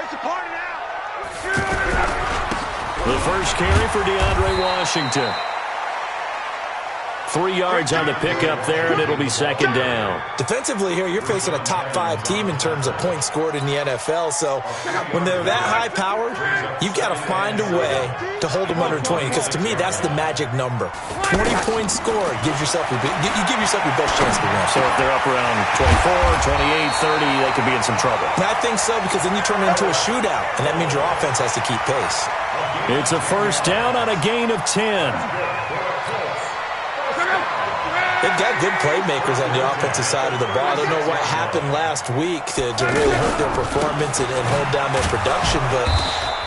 It's a party now. The first carry for DeAndre Washington. 3 yards on the pickup there, and it'll be second down. Defensively here, you're facing a top-5 team in terms of points scored in the NFL. So when they're that high-powered, you've got to find a way to hold them under 20. Because to me, that's the magic number. 20 points scored gives yourself you give yourself your best chance to win. So if they're up around 24, 28, 30, they could be in some trouble. And I think so, because then you turn it into a shootout, and that means your offense has to keep pace. It's a first down on a gain of 10. They've got good playmakers on the offensive side of the ball. I don't know what happened last week to really hurt their performance and hold down their production, but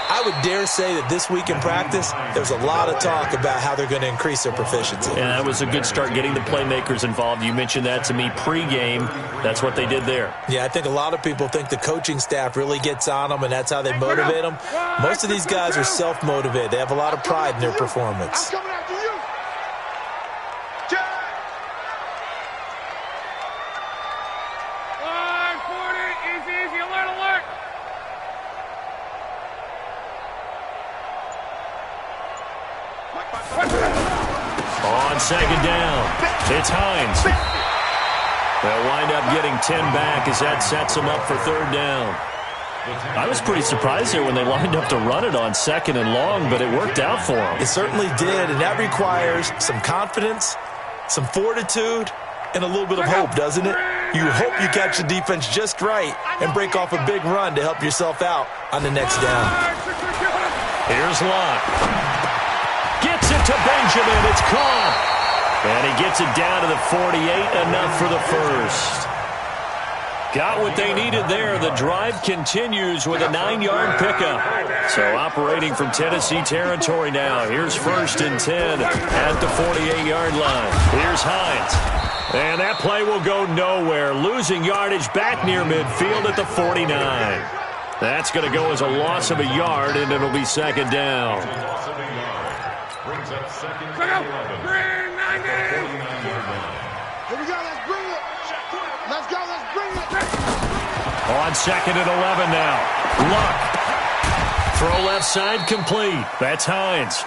I would dare say that this week in practice, there's a lot of talk about how they're going to increase their proficiency. Yeah, that was a good start, getting the playmakers involved. You mentioned that to me pregame. That's what they did there. Yeah, I think a lot of people think the coaching staff really gets on them, and that's how they motivate them. Most of these guys are self-motivated. They have a lot of pride in their performance. On second down, it's Hines. They'll wind up getting 10 back as that sets them up for third down. I was pretty surprised there when they lined up to run it on second and long, but it worked out for them. It certainly did, and that requires some confidence, some fortitude, and a little bit of hope, doesn't it? You hope you catch the defense just right and break off a big run to help yourself out on the next down. Here's Locke. Gets it to Benjamin. It's caught. And he gets it down to the 48, enough for the first. Got what they needed there. The drive continues with a 9-yard pickup. So operating from Tennessee territory now. Here's first and 10 at the 48-yard line. Here's Hines. And that play will go nowhere. Losing yardage back near midfield at the 49. That's going to go as a loss of a yard, and it'll be second down. Brings up second. Bring 90. Here we go. Let's bring it. Let's go. Let's bring it. On second and 11 now. Luck. Throw left side complete. That's Hines.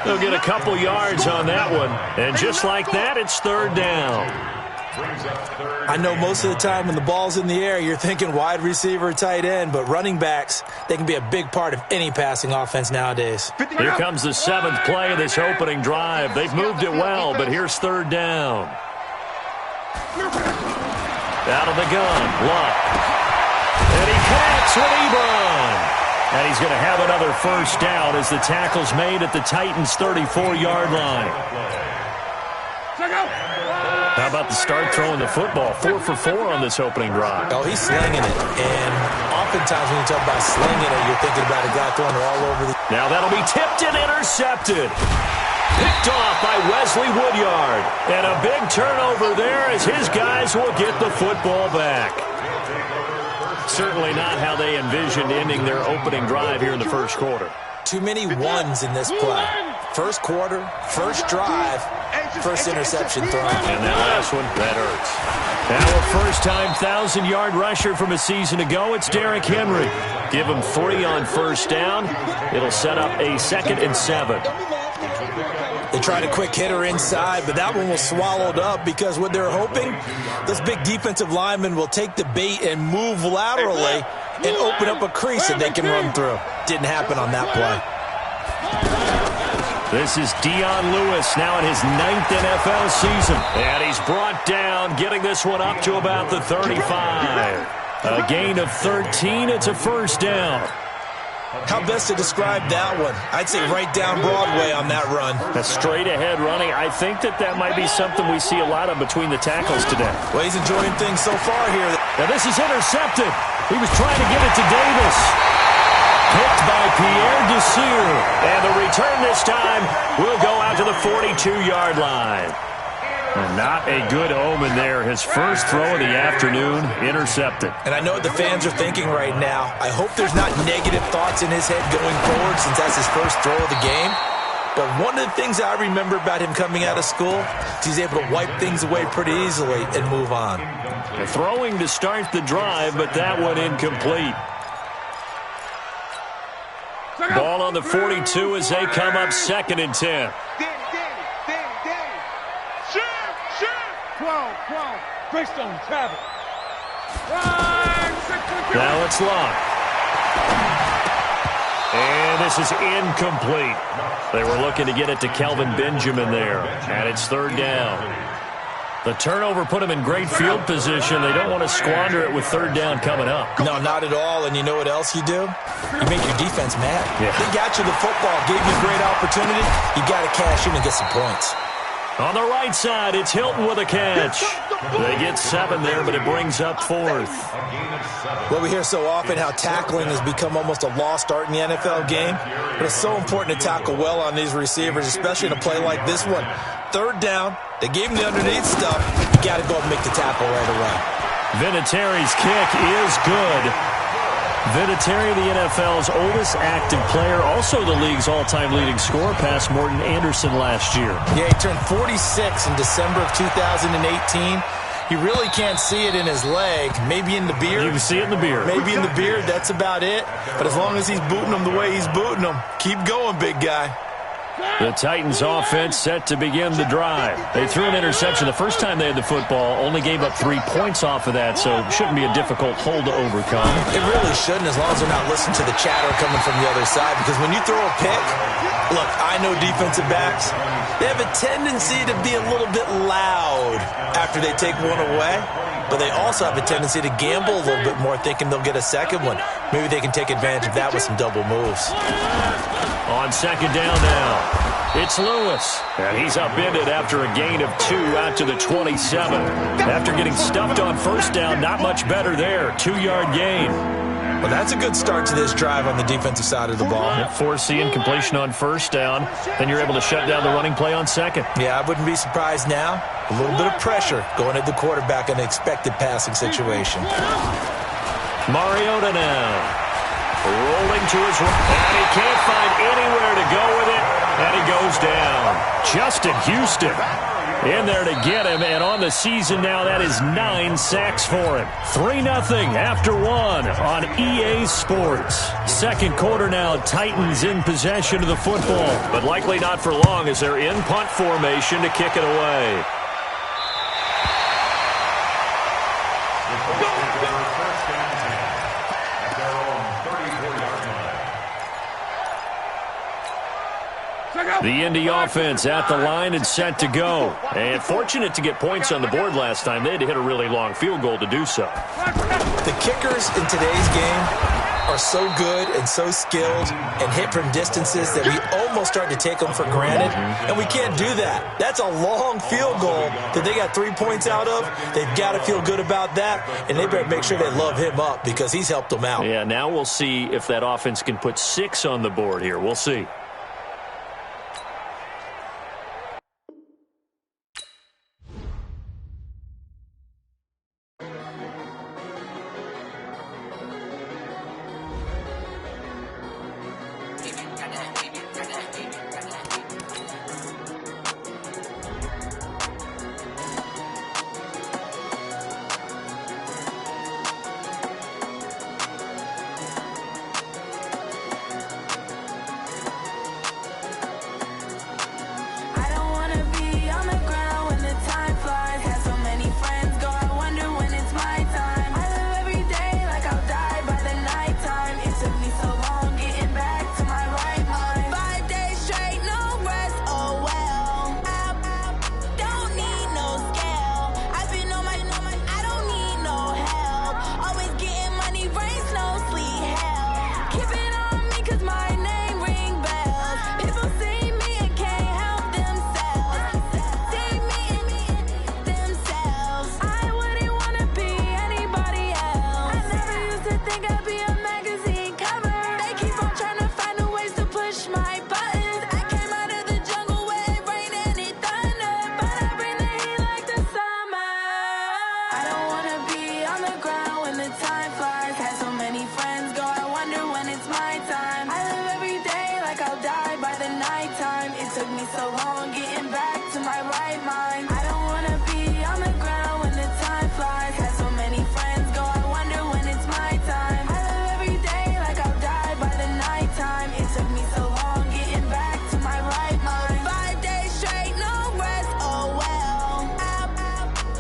They'll get a couple yards on that one. And just like that, it's third down. I know most of the time when the ball's in the air, you're thinking wide receiver, tight end, but running backs, they can be a big part of any passing offense nowadays. Here comes the 7th play of this opening drive. They've moved it well, but here's third down. Out of the gun, Luck. And he connects with Ebron. And he's going to have another first down as the tackle's made at the Titans' 34-yard line. How about the start throwing the football? 4 for 4 on this opening drive. Oh, he's slinging it. And oftentimes when you talk about slinging it, you're thinking about a guy throwing it all over the... Now that'll be tipped and intercepted. Picked off by Wesley Woodyard. And a big turnover there as his guys will get the football back. Certainly not how they envisioned ending their opening drive here in the first quarter. Too many ones in this play. First quarter, first drive, first interception thrown. And that last one, that hurts. Now a first-time 1,000-yard rusher from a season ago, it's Derrick Henry. Give him 3 on first down. It'll set up a 2nd and 7. They tried a quick hitter inside, but that one was swallowed up because what they're hoping, those big defensive linemen will take the bait and move laterally and open up a crease that they can run through. Didn't happen on that play. This is Dion Lewis now in his 9th NFL season. And he's brought down, getting this one up to about the 35. A gain of 13. It's a first down. How best to describe that one? I'd say right down Broadway on that run. A straight-ahead running. I think that might be something we see a lot of between the tackles today. Well, he's enjoying things so far here. Now this is intercepted. He was trying to give it to Davis. Picked by Pierre Desir. And the return this time will go out to the 42-yard line. And not a good omen there. His first throw of the afternoon, intercepted. And I know what the fans are thinking right now. I hope there's not negative thoughts in his head going forward since that's his first throw of the game. But one of the things I remember about him coming out of school is he's able to wipe things away pretty easily and move on. Throwing to start the drive, but that one incomplete. Ball on the 42 as they come up 2nd and 10. 12. Greystone, travel. Now it's locked. And this is incomplete. They were looking to get it to Kelvin Benjamin there. And it's 3rd down. The turnover put them in great field position. They don't want to squander it with 3rd down coming up. No, not at all. And you know what else you do? You make your defense mad. Yeah. They got you the football, gave you a great opportunity. You got to cash in and get some points. On the right side, it's Hilton with a catch. They get 7 there, but it brings up 4th. Well, we hear so often how tackling has become almost a lost art in the NFL game. But it's so important to tackle well on these receivers, especially in a play like this one. 3rd down, they gave him the underneath stuff. You got to go and make the tackle right away. Vinatieri's kick is good. Vinatieri, the NFL's oldest active player, also the league's all-time leading scorer, past Morton Anderson last year. Yeah, he turned 46 in December of 2018. You really can't see it in his leg. Maybe in the beard. You can see it in the beard. Maybe in the beard. That's about it. But as long as he's booting them the way he's booting them, keep going, big guy. The Titans offense set to begin the drive. They threw an interception the first time they had the football, only gave up 3 points off of that, so it shouldn't be a difficult hole to overcome. It really shouldn't, as long as they're not listening to the chatter coming from the other side, because when you throw a pick, look, I know defensive backs, they have a tendency to be a little bit loud after they take one away, but they also have a tendency to gamble a little bit more, thinking they'll get a second one. Maybe they can take advantage of that with some double moves. On 2nd down now, it's Lewis. And he's upended after a gain of 2 out to the 27. After getting stuffed on 1st down, not much better there. 2-yard gain. Well, that's a good start to this drive on the defensive side of the ball. Force the incompletion on 1st down. Then you're able to shut down the running play on 2nd. Yeah, I wouldn't be surprised now. A little bit of pressure going at the quarterback in an expected passing situation. Mariota now. Rolling to his right, and he can't find anywhere to go with it, and he goes down. Justin Houston in there to get him, and on the season now, that is 9 sacks for him. 3-0 after 1 on EA Sports. 2nd quarter now, Titans in possession of the football, but likely not for long as they're in punt formation to kick it away. The Indy offense at the line and set to go. And fortunate to get points on the board last time. They had to hit a really long field goal to do so. The kickers in today's game are so good and so skilled and hit from distances that we almost start to take them for granted. And we can't do that. That's a long field goal that they got 3 points out of. They've got to feel good about that. And they better make sure they love him up because he's helped them out. Yeah, now we'll see if that offense can put 6 on the board here. We'll see. so long getting back to my right mind. I don't wanna be on the ground when the time flies. Had so many friends go, I wonder when it's my time. I live every day like I'll die by the nighttime. It took me so long getting back to my right mind. 5 days straight, no rest, oh well. I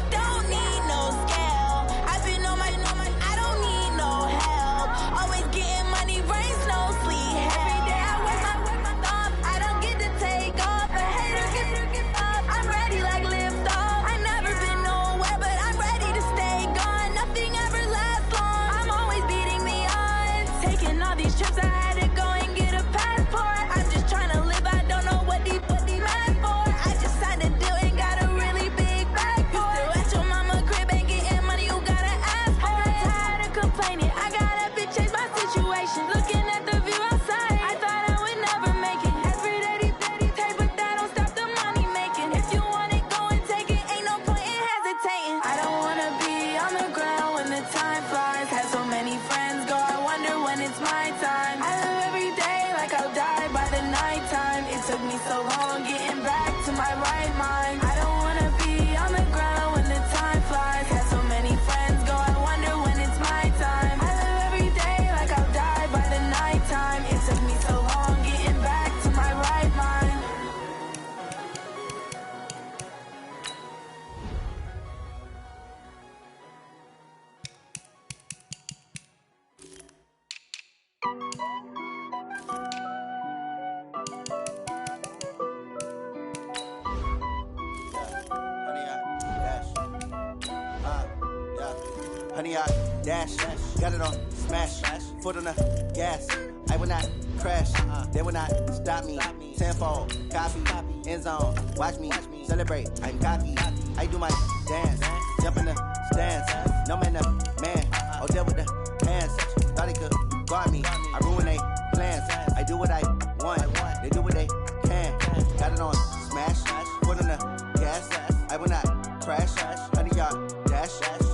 don't need no scale. I've been on my, I don't need no help. Always getting money, rains, no sleep. Every day I work my thumb. I don't get to take off. The haters get up. I'm ready like lift off. I never been nowhere, but I'm ready to stay gone. Nothing ever lasts long. I'm always beating the odds. Taking all these trips, I had to go and get a passport. I'm just trying to live. I don't know what they mad for. I just signed a deal and got a really big bag for it. You still at your mama crib and getting money, you gotta ask for it. I'm tired of complaining. I gotta change my situation. Looking at the view outside, I thought I would never make it. Every day they pay, but that don't stop the money making. If you want it, go and take it. Ain't no point in hesitating. I don't wanna be on the ground when the time flies. Had so many friends go, I wonder when it's my time. I live every day like I'll die by the nighttime. It took me so long getting back to my right mind. I don't wanna be on the ground when the time flies. Had so many friends go, I wonder when it's my time. I live every day like I'll die by the nighttime. It took me so long getting back to my right mind. Honey, I dash, got it on smash, foot on the gas. I will not crash, they will not stop me. Tenfold, copy, end zone, watch me celebrate. I'm cocky, I do my dance, jump in the stands. No man, man, oh deal with the hands. Thought he could guard me, I ruin they plans. I do what I want, they do what they can. Got it on smash, foot on the gas. I will not crash, honey, y'all dash,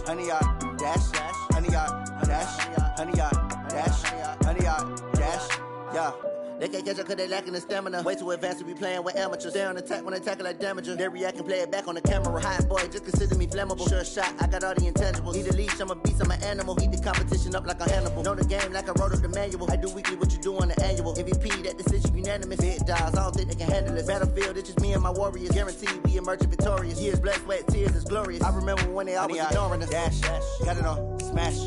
honey, y'all dash, honey, y'all dash, honey, y'all dash, honey, y'all dash, yeah. They can't catch up cause they lacking the stamina. Way too advanced to be playing with amateurs. Stay on attack when they tackle like damager. They react and play it back on the camera. Hot boy, just consider me flammable. Sure shot, I got all the intangibles. Need a leash, I'm a beast, I'm an animal. Eat the competition up like a Hannibal. Know the game like I wrote up the manual. I do weekly what you do on the annual. MVP, that decision unanimous. Big dials, I don't think they can handle this. Battlefield, it's just me and my warriors. Guaranteed we emerging victorious. Years, blood, sweat, tears, it's glorious. I remember when they always ignoring us. Dash, got it on smash,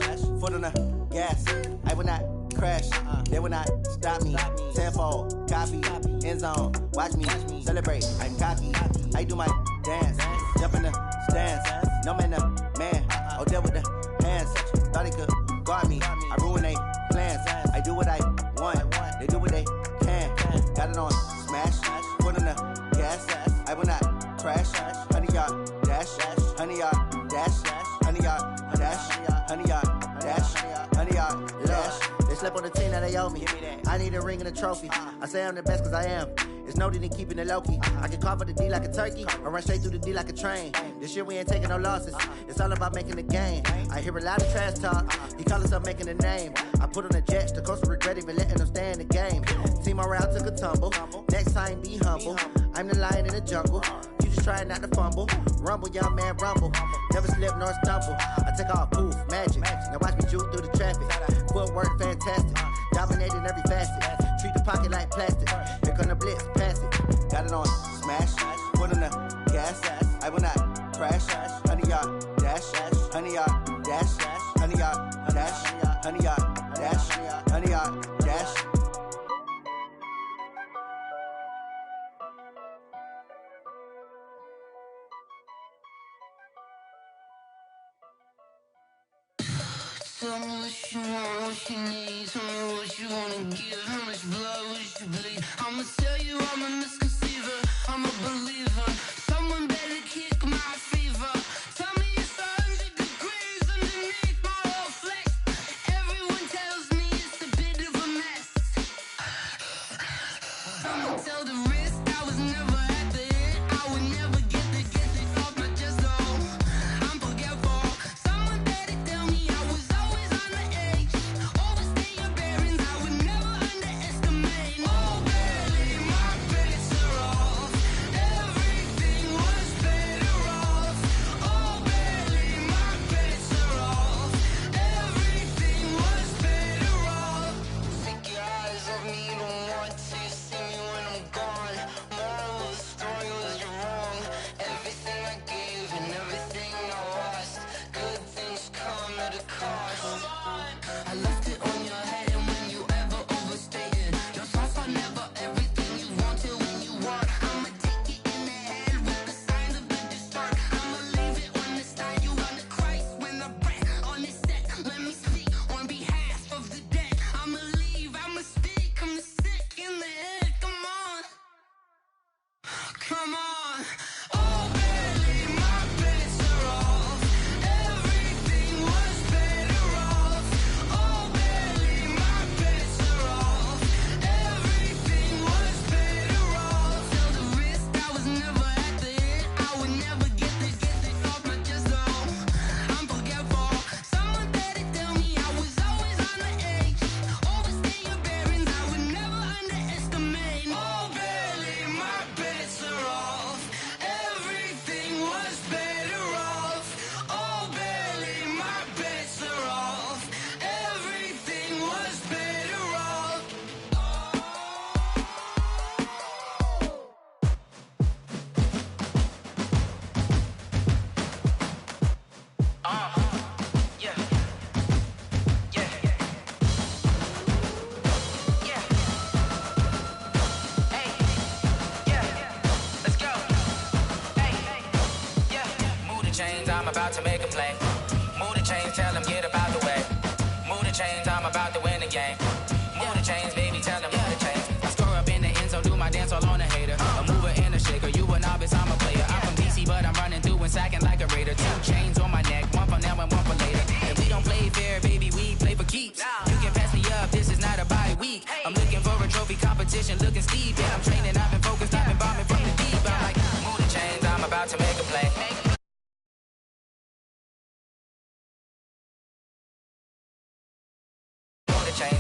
foot on the gas. I will not crash, they will not stop me. Tenfold, copy, end zone, watch me celebrate. I'm cocky, I do my dance, jump in the stands. No man, man, oh deal with the hands. Thought he could guard me, I ruin they plans. I do what I want, they do what they can. Got it on smash, foot on the gas. I will not crash, honey, y'all dash, honey, y'all dash, honey, y'all dash, honey, y'all dash, honey, y'all dash. They slept on the team that they owe me. I need a ring and a trophy. I say I'm the best cause I am. It's no need in keeping it low-key. I can carve up the D like a turkey or run straight through the D like a train. This year we ain't taking no losses. It's all about making the game. I hear a lot of trash talk. He call himself making a name. I put on the Jets. The coach will regret even letting them stay in the game. Team morale took a tumble. Next time be humble. I'm the lion in the jungle. You just trying not to fumble. Rumble, young man, rumble. Never slip nor stumble. I take off, poof, magic. Now watch me juke through the traffic. Footwork fantastic. Dominating every facet. Treat the pocket like plastic. Here come the blitz, pass it. Got it on smash. Foot on the gas. I will not crash. Honey, y'all dash. Honey, y'all dash. Honey, y'all dash. Honey, y'all dash. Honey, y'all dash. Tell me what you want, what you need. Tell me what you wanna give. How much blood would you bleed? I'ma tell you I'm a misconceiver. I'm a believer. Someone better kick my fever. Tell me it's 100 degrees underneath my whole flex. Everyone tells me it's a bit of a mess. I'ma tell the risk I was never at the hit. I would never get it off my chest though. I'm forgetful. Someone better tell me I was always on the edge. Overstay your bearings, I would never underestimate. Oh, barely, my credit's so I left it on your head, and when you ever overstated, your thoughts are never everything you wanted when you want. I'ma take it in the head with the signs of the distort. I'ma leave it on the side. You run the Christ when the breath on this set. Let me speak on behalf of the dead. I'ma leave, I'ma speak. I'm sick in the head. Come on, come on. Oh, barely my bits are off. Everything was better off. Oh, barely my bits are off. Everything was better off. Till the risk, I was never at the hit. I would never get this off my chest though. I'm forgetful. Someone better tell me I was always on the edge. Overstay your bearings, I would never underestimate. Oh, barely my bits are off. Everything was better off. Oh, barely my bits are off. Everything was better off. Yeah. Yeah. Yeah. Hey. Yeah. Let's go. Hey. Yeah. Move the chains, I'm about to make a play. Move the chains, tell them get about the way. Move the chains, I'm about to win the game. Move the chains, baby, tell them move the chains. I score up in the end zone, do my dance all on a hater. A mover and a shaker, you a novice, I'm a player. I'm from DC, but I'm running through and sacking like a raider. 2 chains on my neck, one for now and one for later. And we don't play fair, baby, we play for keeps. You can pass me up, this is not a bye week. I'm looking for a trophy competition, looking steep. And I'm training, I've been focused, I've been bombing from the deep. I'm like, move the chains, I'm about to make a play.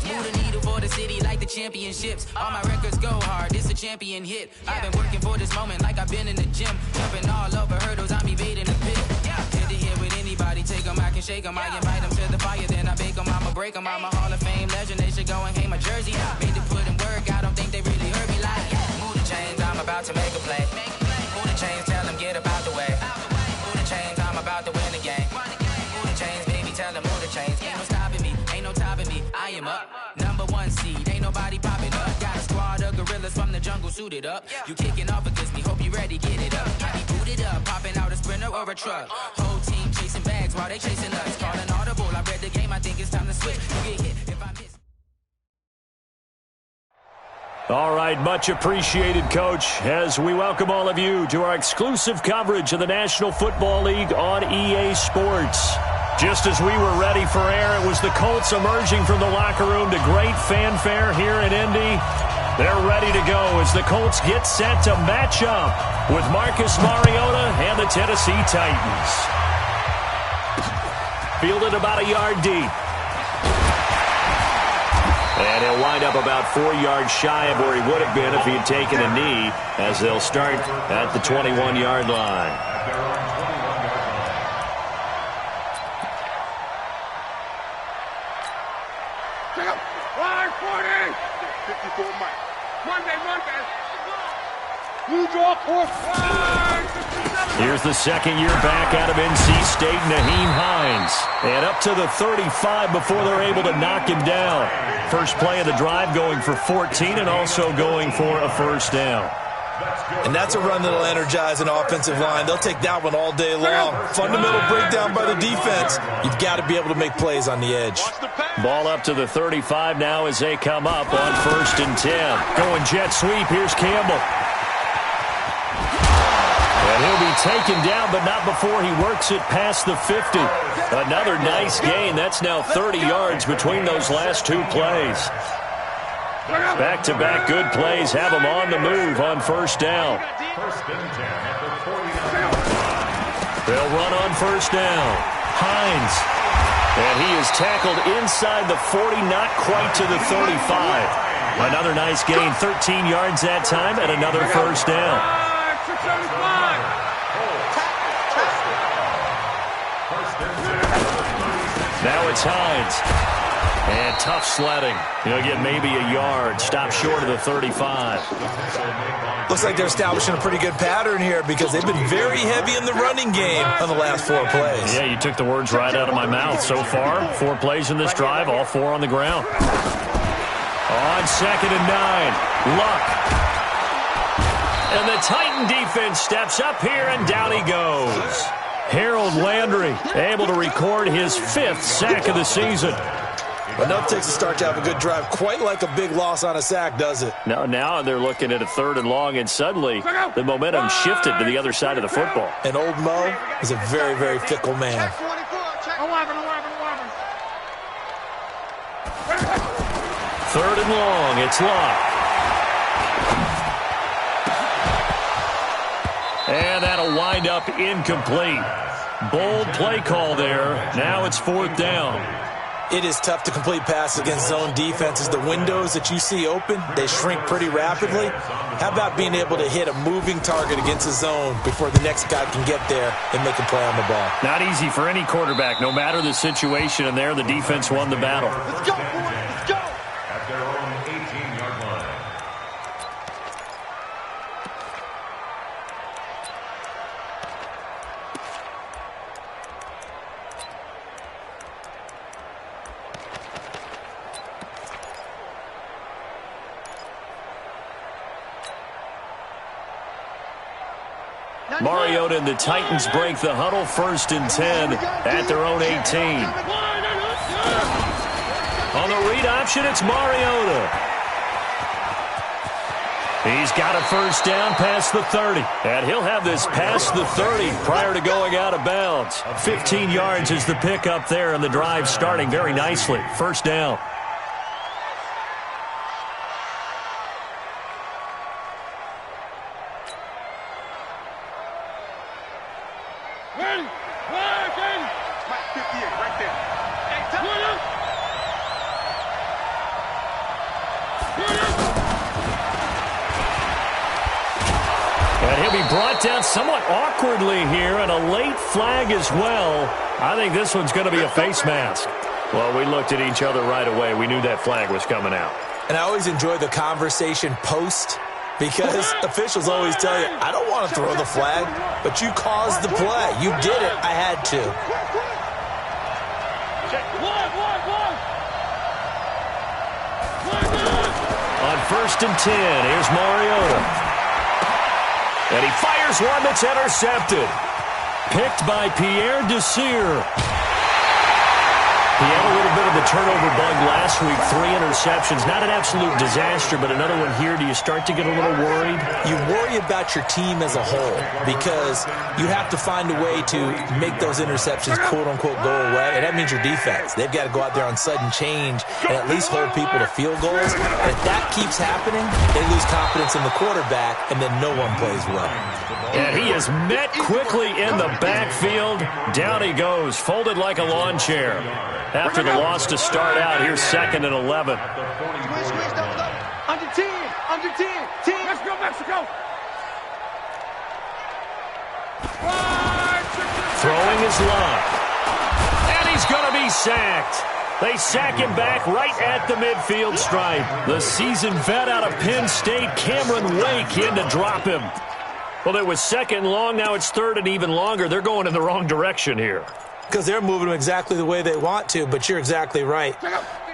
Move the needle for the city like the championships. All my records go hard, this a champion hit. I've been working for this moment like I've been in the gym. Jumping all over hurdles, I'm evading the pit. Hit to hit with anybody, take them, I can shake them. I invite them to the fire, then I bake them, I'ma break them. I'm a Hall of Fame legend, they should go and hang my jersey. Made to put in work, I don't think they really heard me like. Move the chains, I'm about to make a play. Move the chains, tell them get about the way. Move the chains, I'm about to win the game. Move the chains, baby, tell them move the chains. Ain't no stopping me, ain't no topping me. I am up, #1 seed, ain't nobody popping up. Got a squad of gorillas from the jungle suited up. You kicking off against me, hope you ready, get it up. I be booted up, popping out a Sprinter or a truck. Whole team chasing bags while they chasing us. Call an audible, I read the game, I think it's time to switch. You get hit if I miss. All right, much appreciated, Coach, as we welcome all of you to our exclusive coverage of the National Football League on EA Sports. Just as we were ready for air, it was the Colts emerging from the locker room to great fanfare here in Indy. They're ready to go as the Colts get set to match up with Marcus Mariota and the Tennessee Titans. Fielded about a yard deep. And he'll wind up about 4 yards shy of where he would have been if he had taken a knee, as they'll start at the 21-yard line. Here's the second year back out of NC State, Nyheim Hines. And up to the 35 before they're able to knock him down. First play of the drive going for 14 and also going for a first down. And that's a run that'll energize an offensive line. They'll take that one all day long. Fundamental breakdown by the defense. You've got to be able to make plays on the edge. Ball up to the 35 now as they come up on 1st and 10. Going jet sweep. Here's Campbell. And he'll be taken down, but not before he works it past the 50. Another nice gain. That's now 30 yards between those last 2 plays. Back-to-back good plays have him on the move on 1st down. They'll run on 1st down. Hines. And he is tackled inside the 40, not quite to the 35. Another nice gain, 13 yards that time, and another 1st down. Now it's Hines. And tough sledding. He'll get maybe a yard. Stop short of the 35. Looks like they're establishing a pretty good pattern here because they've been very heavy in the running game on the last 4 plays. Yeah, you took the words right out of my mouth. So far, 4 plays in this drive, all 4 on the ground. On 2nd and 9, Luck. And the Titan defense steps up here, and down he goes. Harold Landry able to record his 5th sack of the season. Enough takes a start to have a good drive. Quite like a big loss on a sack, does it? Now they're looking at a 3rd and long, and suddenly the momentum shifted to the other side of the football. And old Mo is a very, very fickle man. 3rd and long, it's Luck. And that'll wind up incomplete. Bold play call there. Now it's 4th down. It is tough to complete passes against zone defenses. The windows that you see open, they shrink pretty rapidly. How about being able to hit a moving target against a zone before the next guy can get there and make a play on the ball? Not easy for any quarterback, no matter the situation, and there the defense won the battle. Let's go, boys. Let's go. At their own 18-yard line. Mariota and the Titans break the huddle, 1st and 10 at their own 18. On the read option, it's Mariota. He's got a 1st down past the 30. And he'll have this past the 30 prior to going out of bounds. 15 yards is the pickup there, and the drive starting very nicely. 1st down. And he'll be brought down somewhat awkwardly here, and a late flag as well. I think this one's going to be a face mask. Well, we looked at each other right away. We knew that flag was coming out. And I always enjoy the conversation post because officials always tell you, I don't want to throw the flag, but you caused the play. You did it. I had to. On 1st and 10, here's Mariota. And he fires one that's intercepted. Picked by Pierre Desir. He had a little bit of the turnover bug last week. 3 interceptions. Not an absolute disaster, but another one here. Do you start to get a little worried? You worry about your team as a whole because you have to find a way to make those interceptions, quote-unquote, go away. And that means your defense. They've got to go out there on sudden change and at least hold people to field goals. And if that keeps happening, they lose confidence in the quarterback, and then no one plays well. And he is met quickly in the backfield. Down he goes, folded like a lawn chair. After the loss to start out, here's 2nd and 11. Squeeze, double. Under 10. Let's go, Mexico. Throwing his Luck. And he's going to be sacked. They sack him back right at the midfield stripe. The seasoned vet out of Penn State, Cameron Wake, in to drop him. Well, it was 2nd and long. Now it's 3rd and even longer. They're going in the wrong direction here. Because they're moving them exactly the way they want to, but you're exactly right.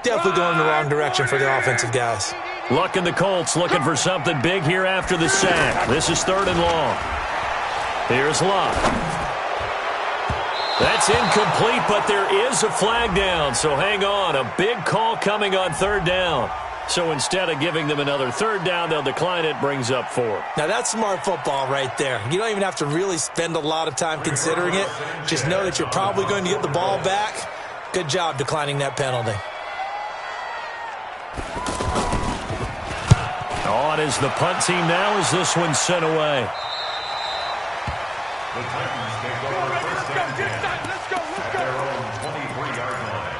Definitely going in the wrong direction for the offensive guys. Luck and the Colts looking for something big here after the sack. This is 3rd and long. Here's Luck. That's incomplete, but there is a flag down, so hang on. A big call coming on 3rd down. So instead of giving them another 3rd down, they'll decline it, brings up 4. Now, that's smart football right there. You don't even have to really spend a lot of time considering it. Just know that you're probably going to get the ball back. Good job declining that penalty. On is the punt team now as this one's sent away. The Titans take over 1st and 10 at their own 23-yard line.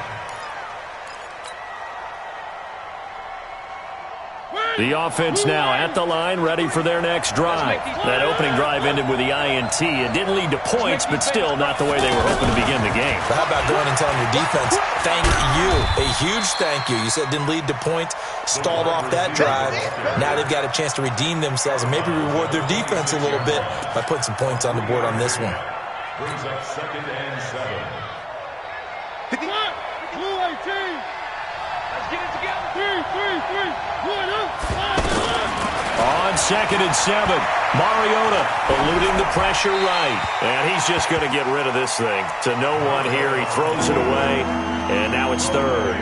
The offense now at the line, ready for their next drive. That opening drive ended with the INT. It didn't lead to points, but still not the way they were hoping to begin the game. But how about going and telling your defense, thank you, a huge thank you. You said it didn't lead to points, stalled off that drive. Now they've got a chance to redeem themselves and maybe reward their defense a little bit by putting some points on the board on this one. Brings up 2nd and 7. Blue 18. Let's get it together. 3, 1 up. On 2nd and 7, Mariota eluding the pressure right. And he's just going to get rid of this thing. To no one here, he throws it away, and now it's 3rd.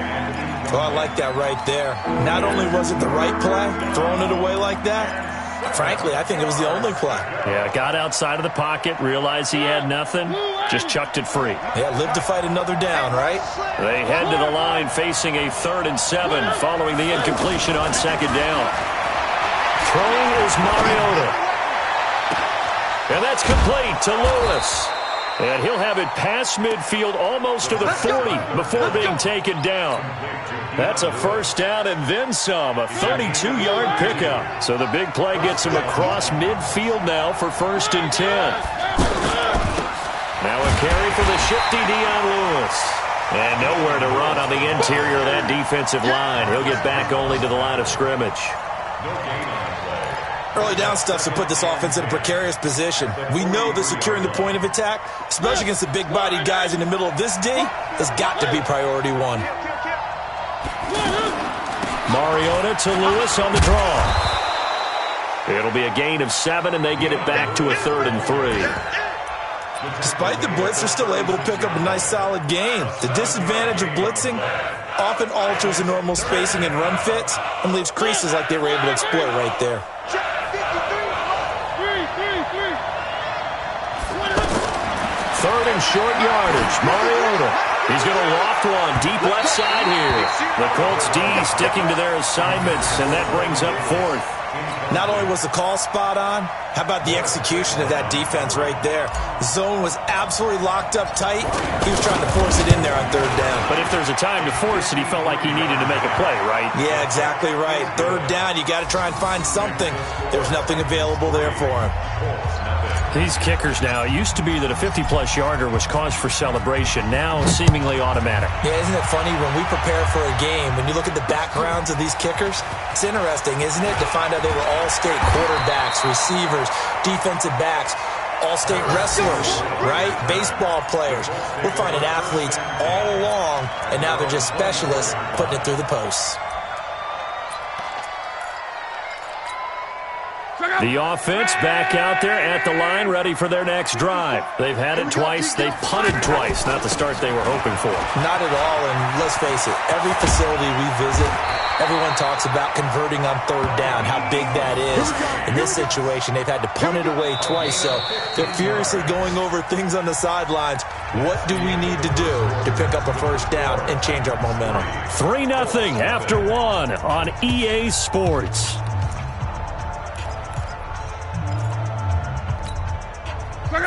Oh, I like that right there. Not only was it the right play, throwing it away like that, frankly, I think it was the only play. Yeah, got outside of the pocket, realized he had nothing, just chucked it free. Yeah, live to fight another down, right? They head to the line facing a 3rd and 7 following the incompletion on 2nd down. Throwing is Mariota. And that's complete to Lewis. And he'll have it past midfield almost to the 40 before being taken down. That's a 1st down and then some, a 32-yard pickup. So the big play gets him across midfield now for 1st and 10. Now a carry for the shifty Dion Lewis. And nowhere to run on the interior of that defensive line. He'll get back only to the line of scrimmage. Early down stuff to put this offense in a precarious position. We know that securing the point of attack, especially against the big-bodied guys in the middle of this D, has got to be priority 1. Mariota to Lewis on the draw. It'll be a gain of 7, and they get it back to a 3rd and 3. Despite the blitz, they're still able to pick up a nice, solid gain. The disadvantage of blitzing often alters the normal spacing and run fits and leaves creases like they were able to exploit right there. 3rd and short yardage. Mariota. He's going to loft one deep left side here. The Colts D sticking to their assignments, and that brings up 4th. Not only was the call spot on, how about the execution of that defense right there? The zone was absolutely locked up tight. He was trying to force it in there on 3rd down. But if there's a time to force it, he felt like he needed to make a play, right? Yeah, exactly right. 3rd down, you got to try and find something. There's nothing available there for him. These kickers now, it used to be that a 50-plus yarder was cause for celebration. Now, seemingly automatic. Yeah, isn't it funny when we prepare for a game, when you look at the backgrounds of these kickers, it's interesting, isn't it, to find out they were all-state quarterbacks, receivers, defensive backs, all-state wrestlers, right? Baseball players. We're finding athletes all along, and now they're just specialists putting it through the posts. The offense back out there at the line, ready for their next drive. They've had it twice. They've punted twice. Not the start they were hoping for. Not at all, and let's face it, every facility we visit, everyone talks about converting on 3rd down, how big that is. In this situation, they've had to punt it away twice, so they're furiously going over things on the sidelines. What do we need to do to pick up a 1st down and change our momentum? 3-0 after 1 on EA Sports.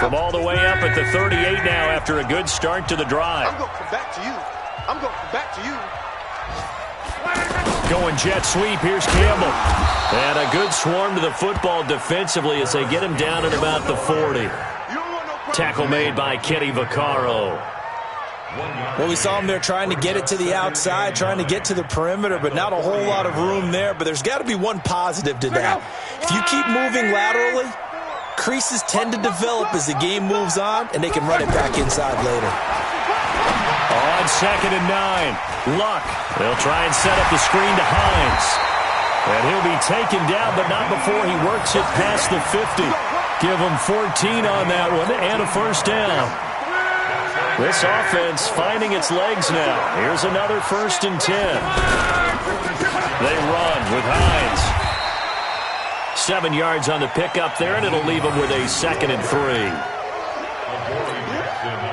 From all the way up at the 38 now after a good start to the drive. I'm going to come back to you. I'm going to come back to you. Going jet sweep. Here's Campbell. And a good swarm to the football defensively as they get him down at about the 40. Tackle made by Kenny Vaccaro. Well, we saw him there trying to get it to the outside, trying to get to the perimeter, but not a whole lot of room there. But there's got to be one positive to that. If you keep moving laterally, creases tend to develop as the game moves on, and they can run it back inside later. On 2nd and 9, Luck. They'll try and set up the screen to Hines. And he'll be taken down, but not before he works it past the 50. Give him 14 on that one and a 1st down. This offense finding its legs now. Here's another 1st and 10. They run with Hines. 7 yards on the pickup there, and it'll leave them with a 2nd and 3.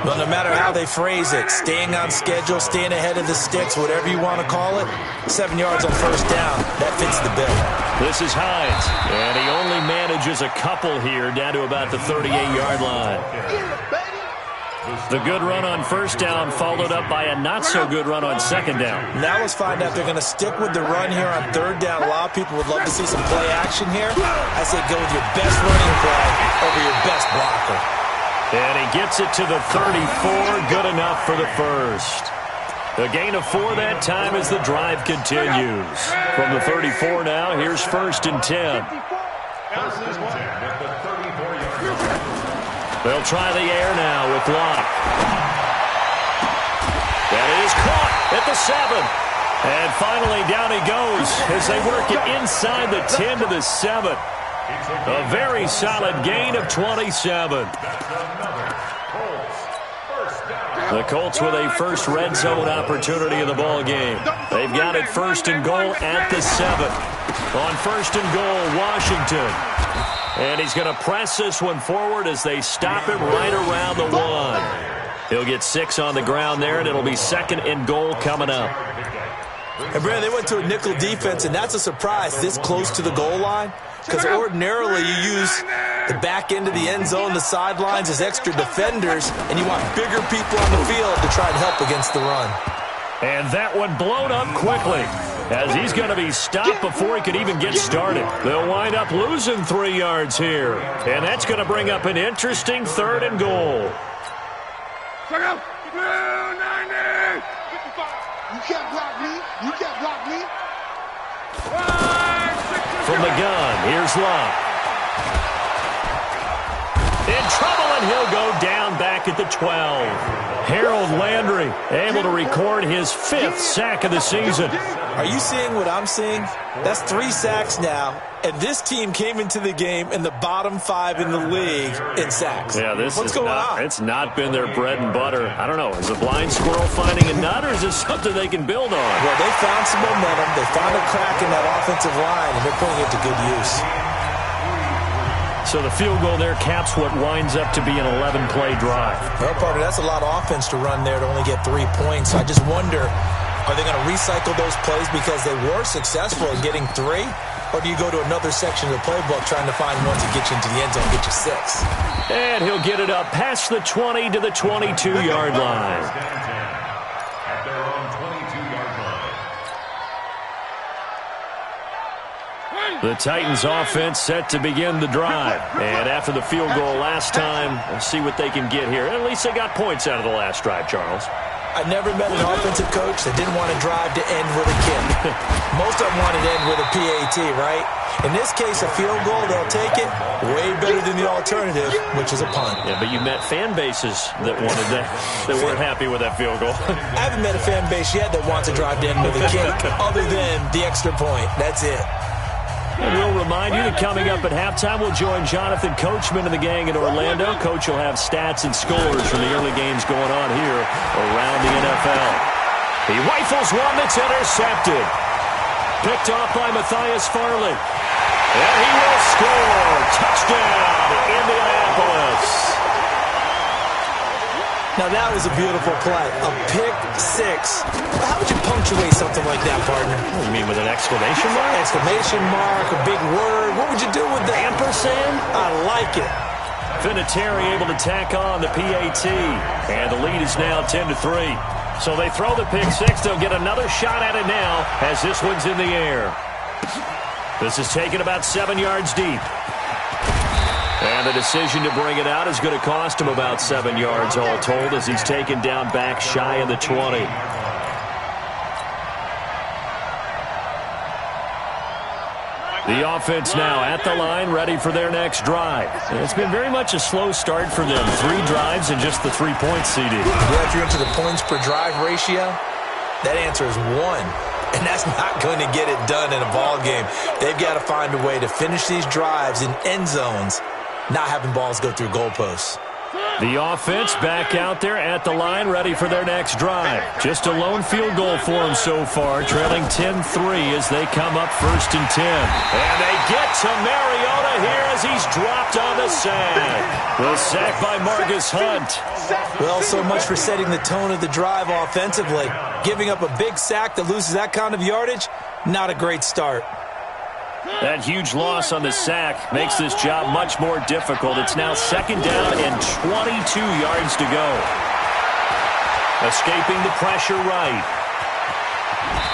Well, no matter how they phrase it, staying on schedule, staying ahead of the sticks, whatever you want to call it, 7 yards on 1st down, that fits the bill. This is Hines, and he only manages a couple here down to about the 38-yard line. The good run on first down followed up by a not-so-good run on second down. Now let's find out if they're going to stick with the run here on third down. A lot of people would love to see some play action here. I say go with your best running play over your best blocker. And he gets it to the 34. Good enough for the first. A gain of 4 that time as the drive continues. From the 34 now, here's 1st and 10. They'll try the air now with Locke. That is caught at the 7. And finally down he goes as they work it inside the 10 to the 7. A very solid gain of 27. The Colts with a first red zone opportunity in the ball game. They've got it 1st and goal at the 7. On 1st and goal, Washington. And he's going to press this one forward as they stop him right around the 1. He'll get 6 on the ground there, and it'll be 2nd and goal coming up. And, Brandon, they went to a nickel defense, and that's a surprise this close to the goal line. Because ordinarily you use the back end of the end zone, the sidelines as extra defenders, and you want bigger people on the field to try and help against the run. And that one blown up quickly as he's going to be stopped before he could even get started. They'll wind up losing 3 yards here. And that's going to bring up an interesting 3rd and goal. You can't block me. You can't block me. From the gun, here's Locke. In trouble, and he'll go down back at the 12. Harold Landry able to record his 5th sack of the season. Are you seeing what I'm seeing? That's 3 sacks now, and this team came into the game in the bottom 5 in the league in sacks. Yeah, What's going on? It's not been their bread and butter. I don't know. Is a blind squirrel finding a nut, or is this something they can build on? Well, they found some momentum. They found a crack in that offensive line, and they're putting it to good use. So the field goal there caps what winds up to be an 11-play drive. Well, partner, that's a lot of offense to run there to only get 3 points. I just wonder, are they going to recycle those plays because they were successful in getting 3? Or do you go to another section of the playbook trying to find ones that get you into the end zone and get you 6? And he'll get it up past the 20 to the 22-yard line. At their own 22-yard line. The Titans offense set to begin the drive. And after the field goal last time, we'll see what they can get here. At least they got points out of the last drive, Charles. I never met an offensive coach that didn't want to drive to end with a kick. Most of them wanted to end with a PAT, right? In this case, a field goal, they'll take it. Way better than the alternative, which is a punt. Yeah, but you met fan bases that wanted that, that weren't happy with that field goal. I haven't met a fan base yet that wants to drive to end with a kick other than the extra point. That's it. And we'll remind you that coming up at halftime, we'll join Jonathan Coachman and the gang in Orlando. Coach will have stats and scores from the early games going on here around the NFL. He rifles one that's intercepted. Picked off by Matthias Farley. And he will score. Touchdown, Indianapolis. Now, that was a beautiful play. A pick 6. How would you punctuate something like that, partner? You mean with an exclamation mark? Exclamation mark, a big word. What would you do with that? Ampersand? I like it. Vinatieri able to tack on the PAT. And the lead is now 10-3. So they throw the pick 6. They'll get another shot at it now as this one's in the air. This is taken about 7 yards deep. And the decision to bring it out is going to cost him about 7 yards all told as he's taken down back shy of the 20. The offense now at the line, ready for their next drive. And it's been very much a slow start for them. 3 drives and just the 3 points, CD. Well, if you're into the points per drive ratio, that answer is 1. And that's not going to get it done in a ball game. They've got to find a way to finish these drives in end zones, not having balls go through goalposts. The offense back out there at the line, ready for their next drive. Just a lone field goal for them so far, trailing 10-3 as they come up 1st and 10. And they get to Mariota here as he's dropped on the sack. The sack by Marcus Hunt. Well, so much for setting the tone of the drive offensively. Giving up a big sack that loses that kind of yardage, not a great start. That huge loss on the sack makes this job much more difficult. It's now 2nd down and 22 yards to go. Escaping the pressure right.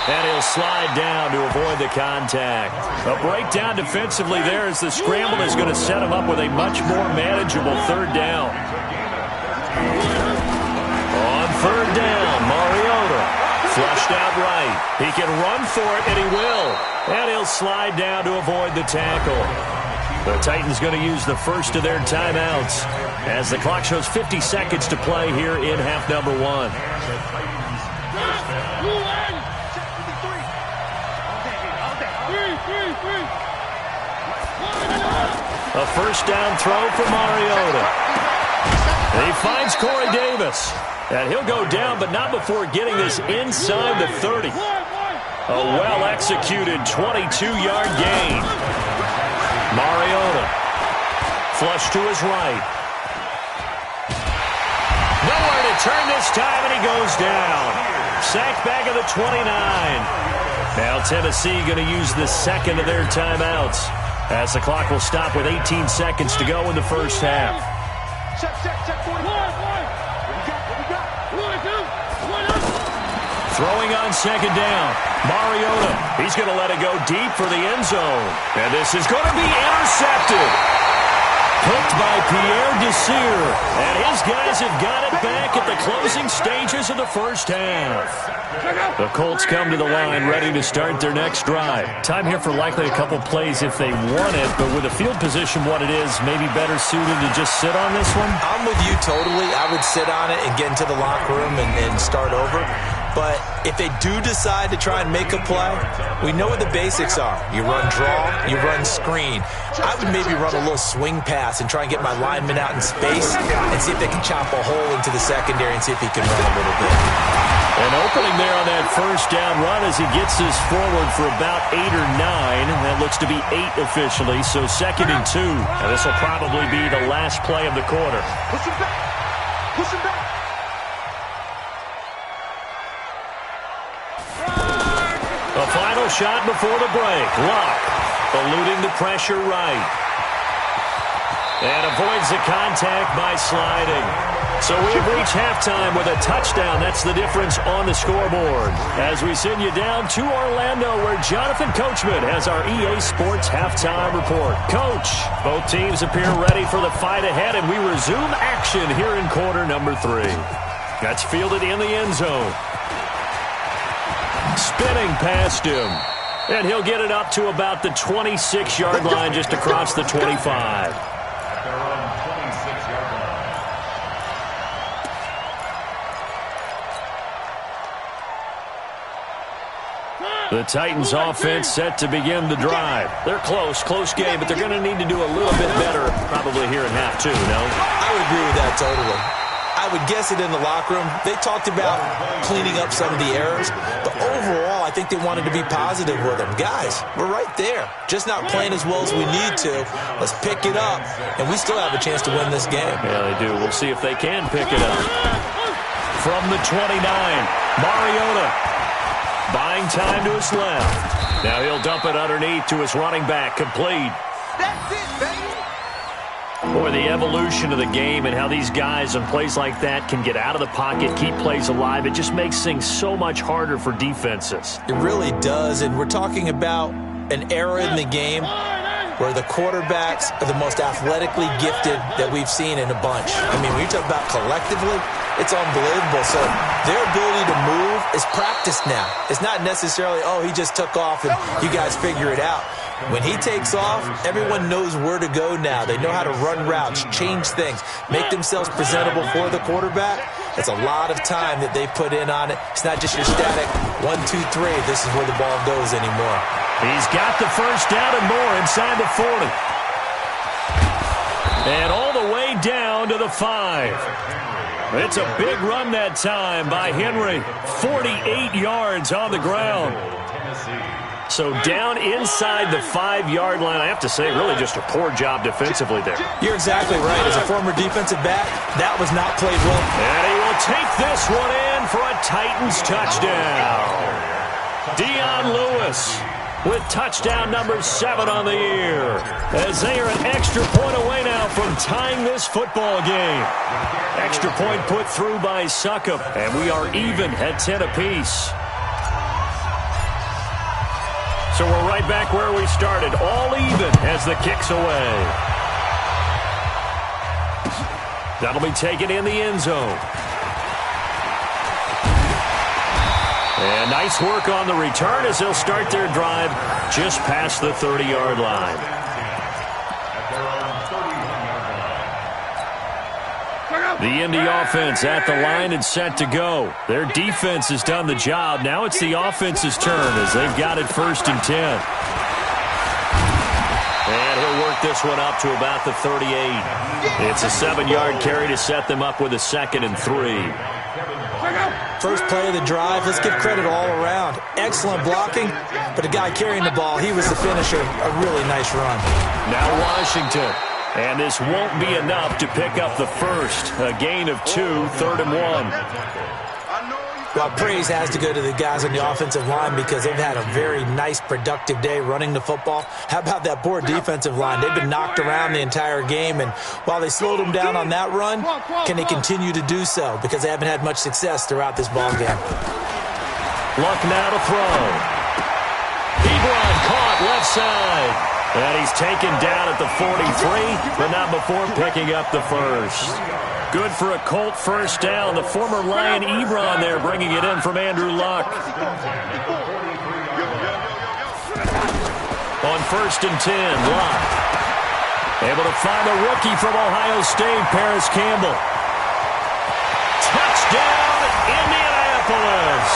And he'll slide down to avoid the contact. A breakdown defensively there as the scramble is going to set him up with a much more manageable 3rd down. On 3rd down, Mariota flushed out right. He can run for it, and he will. And he'll slide down to avoid the tackle. The Titans going to use the first of their timeouts as the clock shows 50 seconds to play here in half number 1. A 1st down throw for Mariota. He finds Corey Davis. And he'll go down, but not before getting this inside the 30. A well-executed 22-yard gain. Mariota. Flush to his right. Nowhere to turn this time, and he goes down. Sacked back of the 29. Now Tennessee going to use the 2nd of their timeouts as the clock will stop with 18 seconds to go in the first half. Throwing on 2nd down. Mariota. He's going to let it go deep for the end zone. And this is going to be intercepted. Hooked by Pierre Desir. And his guys have got it back at the closing stages of the first half. The Colts come to the line ready to start their next drive. Time here for likely a couple plays if they want it, but with the field position what it is, maybe better suited to just sit on this one? I'm with you totally. I would sit on it and get into the locker room and start over. But if they do decide to try and make a play, we know what the basics are. You run draw, you run screen. I would maybe run a little swing pass and try and get my lineman out in space and see if they can chop a hole into the secondary and see if he can run a little bit. An opening there on that 1st down run as he gets this forward for about 8 or 9. That looks to be 8 officially, so 2nd and 2. And this will probably be the last play of the quarter. Push him back. Push him back. A final shot before the break. Luck eluding the pressure right. And avoids the contact by sliding. So we have reached halftime with a touchdown. That's the difference on the scoreboard. As we send you down to Orlando where Jonathan Coachman has our EA Sports Halftime Report. Coach, both teams appear ready for the fight ahead, and we resume action here in quarter number 3. That's fielded in the end zone. Spinning past him. And he'll get it up to about the 26-yard line just across the 25. The Titans offense set to begin the drive. They're close game, but they're going to need to do a little bit better probably here in half 2, no? I would agree with that totally. I would guess it in the locker room. They talked about cleaning up some of the errors, but overall, I think they wanted to be positive with them. Guys, we're right there. Just not playing as well as we need to. Let's pick it up, and we still have a chance to win this game. Yeah, they do. We'll see if they can pick it up. From the 29, Mariota buying time to his left. Now he'll dump it underneath to his running back, complete. That's it, baby. Boy, the evolution of the game and how these guys on plays like that can get out of the pocket, keep plays alive, it just makes things so much harder for defenses. It really does, and we're talking about an era in the game where the quarterbacks are the most athletically gifted that we've seen in a bunch. I mean, when you talk about collectively, it's unbelievable. So their ability to move is practiced now. It's not necessarily, oh, he just took off and you guys figure it out. When he takes off, everyone knows where to go now. They know how to run routes, change things, make themselves presentable for the quarterback. It's a lot of time that they put in on it. It's not just your static 1, 2, 3. This is where the ball goes anymore. He's got the first down and more inside the 40. And all the way down to the 5. It's a big run that time by Henry. 48 yards on the ground. So down inside the 5-yard line. I have to say, really just a poor job defensively there. You're exactly right. As a former defensive back, that was not played well. And he will take this one in for a Titans touchdown. Dion Lewis with touchdown number 7 on the year, as they are an extra point away now from tying this football game. Extra point put through by Succop, and we are even at 10 apiece. So we're right back where we started, all even as the kick's away. That'll be taken in the end zone. And nice work on the return as they'll start their drive just past the 30-yard line. The Indy offense at the line and set to go. Their defense has done the job. Now it's the offense's turn as they've got it 1st and 10. And he'll work this one up to about the 38. It's a 7-yard carry to set them up with a 2nd and 3. First play of the drive, let's give credit all around. Excellent blocking, but the guy carrying the ball, he was the finisher. A really nice run. Now Washington. And this won't be enough to pick up the first. A gain of 2, 3rd and 1. Well, praise has to go to the guys on the offensive line because they've had a very nice, productive day running the football. How about that poor defensive line? They've been knocked around the entire game, and while they slowed them down on that run, can they continue to do so? Because they haven't had much success throughout this ball game. Luck now to throw. Ebron caught left side. And he's taken down at the 43, but not before picking up the first. Good for a Colt first down. The former Lion Ebron there bringing it in from Andrew Luck. On 1st and 10, Luck able to find the rookie from Ohio State, Paris Campbell. Touchdown, Indianapolis.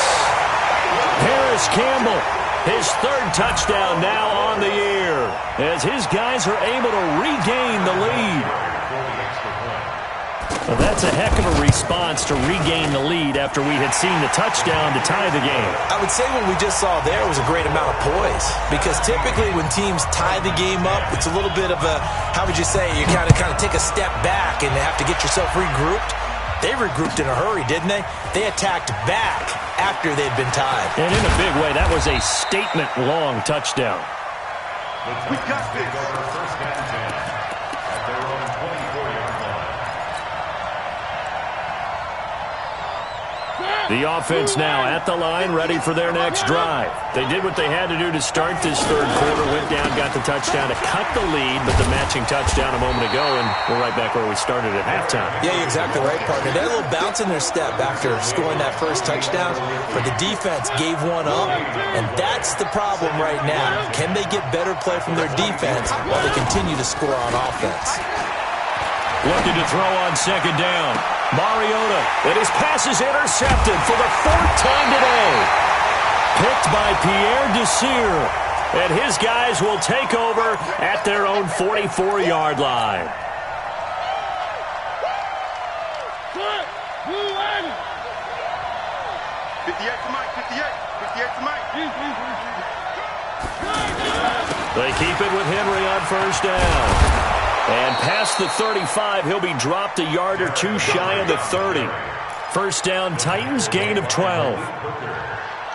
Paris Campbell, his 3rd touchdown now on the year, as his guys are able to regain the lead. Well, that's a heck of a response to regain the lead after we had seen the touchdown to tie the game. I would say what we just saw there was a great amount of poise, because typically when teams tie the game up, it's a little bit of a, how would you say, you kind of take a step back and have to get yourself regrouped. They regrouped in a hurry, didn't they? They attacked back after they'd been tied. And in a big way, that was a statement-long touchdown. We got this. First and 10 at their own 24-yard line. The offense now at the line, ready for their next drive. They did what they had to do to start this 3rd quarter, went down, got the touchdown to cut the lead, but the matching touchdown a moment ago, and we're right back where we started at halftime. Yeah, you're exactly right, partner. They had a little bounce in their step after scoring that first touchdown, but the defense gave one up, and that's the problem right now. Can they get better play from their defense while they continue to score on offense? Looking to throw on 2nd down. Mariota, and his pass is intercepted for the 4th time today. Picked by Pierre Desir, and his guys will take over at their own 44-yard line. Good. Blue wagon. 58 to Mike, 58 to Mike. They keep it with Henry on 1st down. And past the 35, he'll be dropped a yard or 2 shy of the 30. 1st down, Titans, gain of 12.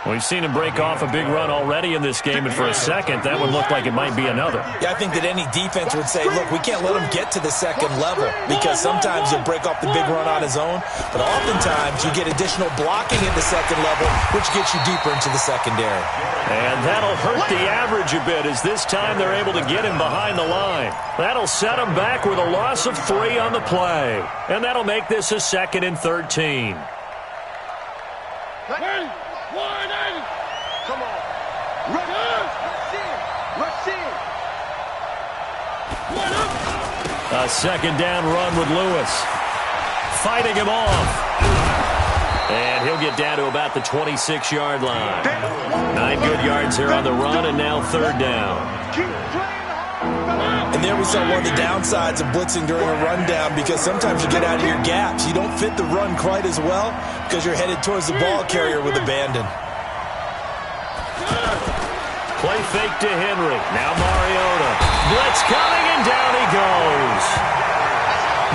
We've seen him break off a big run already in this game, and for a second, that one looked like it might be another. Yeah, I think that any defense would say, look, we can't let him get to the 2nd level, because sometimes he'll break off the big run on his own, but oftentimes you get additional blocking at the 2nd level, which gets you deeper into the secondary. And that'll hurt the average a bit, as this time they're able to get him behind the line. That'll set him back with a loss of 3 on the play, and that'll make this a 2nd and 13. Ready? 180. Come on. Rush in. A 2nd down run with Lewis. Fighting him off. And he'll get down to about the 26-yard line. 9 good yards here on the run, and now 3rd down. And there we saw one of the downsides of blitzing during a rundown, because sometimes you get out of your gaps. You don't fit the run quite as well because you're headed towards the ball carrier with abandon. Play fake to Henry. Now Mariota. Blitz coming, and down he goes.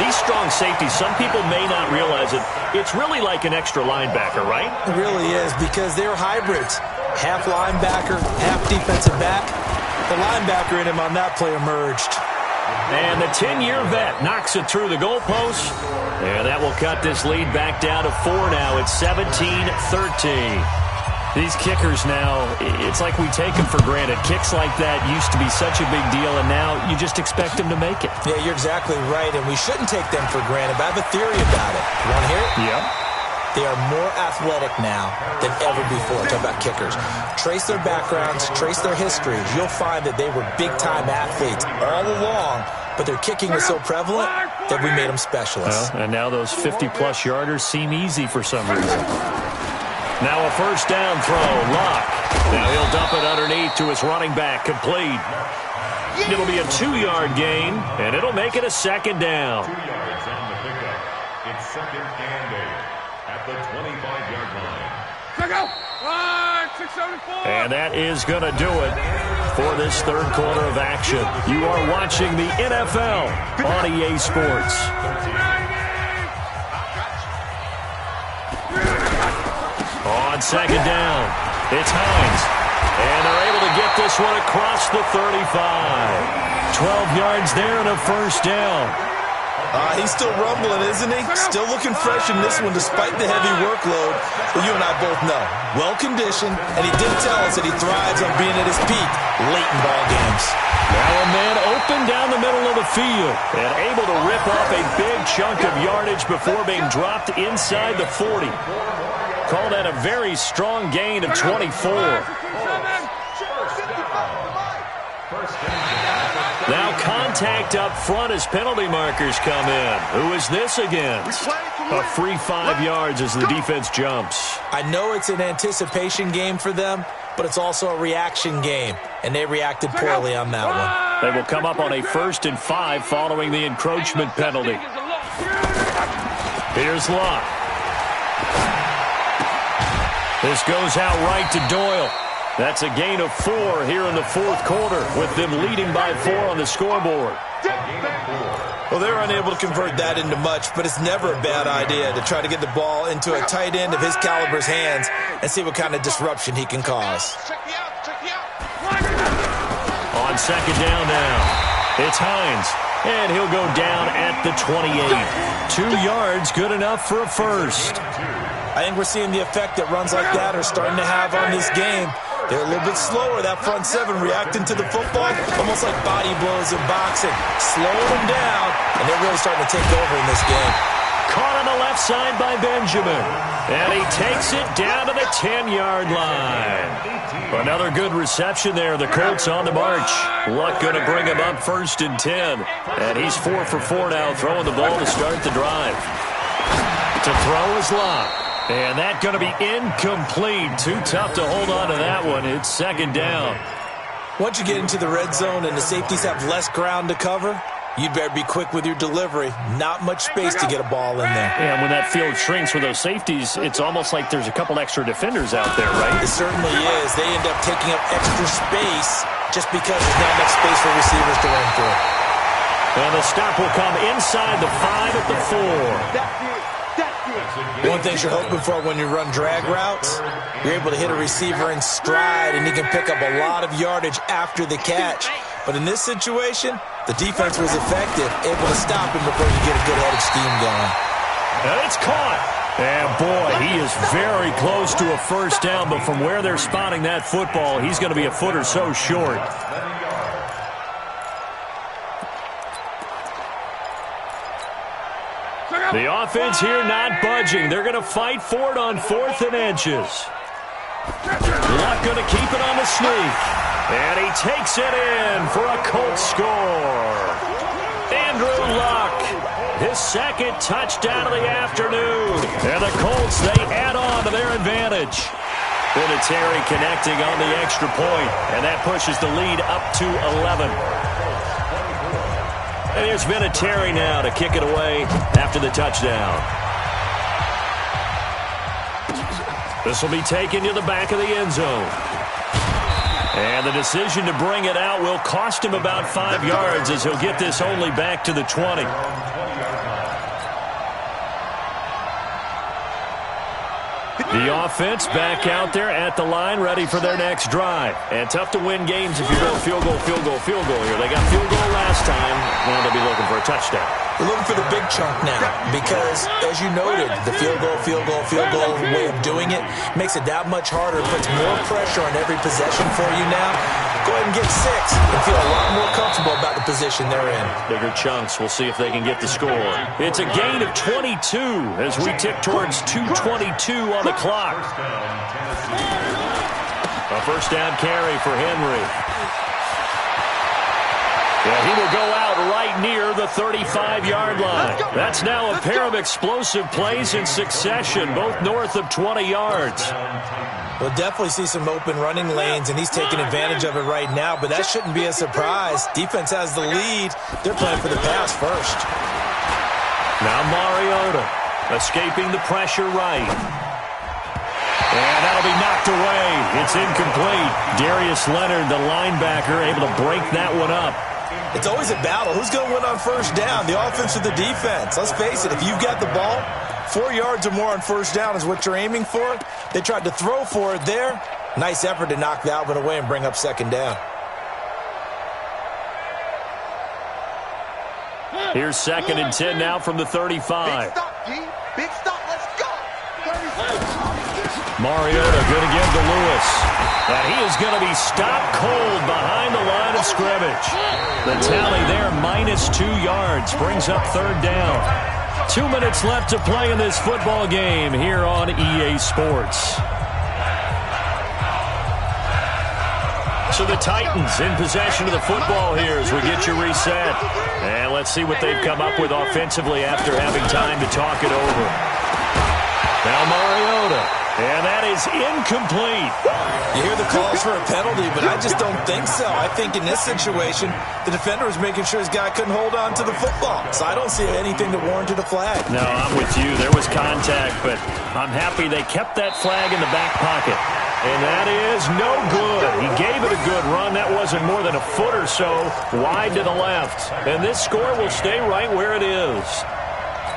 These strong safeties, some people may not realize it. It's really like an extra linebacker, right? It really is, because they're hybrids. Half linebacker, half defensive back. The linebacker in him on that play emerged. And the 10-year vet knocks it through the goalpost. And that will cut this lead back down to 4 now. It's 17-13. These kickers now, it's like we take them for granted. Kicks like that used to be such a big deal, and now you just expect them to make it. Yeah, you're exactly right, and we shouldn't take them for granted, but I have a theory about it. You want to hear it? Yep. They are more athletic now than ever before. Talk about kickers. Trace their backgrounds, trace their histories. You'll find that they were big-time athletes all along, but their kicking was so prevalent that we made them specialists. Well, and now those 50-plus yarders seem easy for some reason. Now a first down throw, Luck. Now he'll dump it underneath to his running back, complete. It'll be a 2-yard gain, and it'll make it a second down. 2 yards on the pickup. It's second and 8 at the 25-yard line. Check out. 674. And that is going to do it for this third quarter of action. You are watching the NFL on EA Sports. On second down, it's Hines. And they're able to get this one across the 35. 12 yards there and a first down. He's still rumbling, isn't he? Still looking fresh in this one despite the heavy workload. But you and I both know, well-conditioned, and he did tell us that he thrives on being at his peak late in ball games. Now a man open down the middle of the field and able to rip up a big chunk of yardage before being dropped inside the 40. Call that a very strong gain of 24. Now contact up front as penalty markers come in. Who is this against? A free 5 yards as the defense jumps. I know it's an anticipation game for them, but it's also a reaction game, and they reacted poorly on that one. They will come up on a 1st and 5 following the encroachment penalty. Here's Luck. This goes out right to Doyle. That's a gain of 4 here in the fourth quarter, with them leading by 4 on the scoreboard. Well, they're unable to convert that into much, but it's never a bad idea to try to get the ball into a tight end of his caliber's hands and see what kind of disruption he can cause. On second down now, it's Hines, and he'll go down at the 28. 2 yards, good enough for a first. I think we're seeing the effect that runs like that are starting to have on this game. They're a little bit slower, that front seven, reacting to the football, almost like body blows in boxing. Slowing them down, and they're really starting to take over in this game. Caught on the left side by Benjamin, and he takes it down to the 10-yard line. Another good reception there. The Colts on the march. Luck going to bring him up 1st and 10, and he's 4 for 4 now, throwing the ball to start the drive. To throw is Luck. And that going to be incomplete. Too tough to hold on to that one. It's second down. Once you get into the red zone and the safeties have less ground to cover, you'd better be quick with your delivery. Not much space to get a ball in there. And when that field shrinks with those safeties, it's almost like there's a couple extra defenders out there, right? It certainly is. They end up taking up extra space just because there's not enough space for receivers to run through. And the stop will come inside the 5 at the 4. One thing you're hoping for when you run drag routes, you're able to hit a receiver in stride, and he can pick up a lot of yardage after the catch. But in this situation, the defense was effective, able to stop him before you get a good-headed scheme going. And it's caught. And, boy, he is very close to a first down, but from where they're spotting that football, he's going to be a foot or so short. The offense here not budging. They're going to fight for it on 4th and inches. Luck going to keep it on the sneak. And he takes it in for a Colts score. Andrew Luck, his 2nd touchdown of the afternoon. And the Colts, they add on to their advantage. Vinatieri connecting on the extra point, and that pushes the lead up to 11. And here's Vinatieri now to kick it away after the touchdown. This will be taken to the back of the end zone. And the decision to bring it out will cost him about 5 yards as he'll get this only back to the 20. The offense back out there at the line, ready for their next drive. And tough to win games if you go field goal here. They got field goal last time. Now they'll be looking for a touchdown. They're looking for the big chunk now because, as you noted, the field goal way of doing it makes it that much harder, puts more pressure on every possession for you now. Go ahead and get 6 and feel a lot more comfortable about the position they're in. Bigger chunks. We'll see if they can get the score. It's a gain of 22 as we tick towards 2:22 on the clock. A first down carry for Henry. Yeah, he will go out right near the 35-yard line. That's now a pair of explosive plays in succession, both north of 20 yards. We'll definitely see some open running lanes, and he's taking advantage of it right now, but that shouldn't be a surprise. Defense has the lead. They're playing for the pass first. Now Mariota escaping the pressure right. And that'll be knocked away. It's incomplete. Darius Leonard, the linebacker, able to break that one up. It's always a battle. Who's going to win on first down, the offense or the defense? Let's face it, if you've got the ball, 4 yards or more on first down is what you're aiming for. They tried to throw for it there. Nice effort to knock that one away and bring up second down. Here's 2nd and 10 now from the 35. Big stop, G. Big stop. Let's go. Mariota good again to Lewis. And he is going to be stopped cold behind the line of scrimmage. The tally there, -2 yards, brings up 3rd down. 2 minutes left to play in this football game here on EA Sports. So the Titans in possession of the football here as we get you reset. And let's see what they've come up with offensively after having time to talk it over. Now Mariota. And that is incomplete. You hear the calls for a penalty, but I just don't think so. I think in this situation, the defender was making sure his guy couldn't hold on to the football. So I don't see anything that warranted a flag. No, I'm with you. There was contact, but I'm happy they kept that flag in the back pocket. And that is no good. He gave it a good run. That wasn't more than a foot or so wide to the left. And this score will stay right where it is.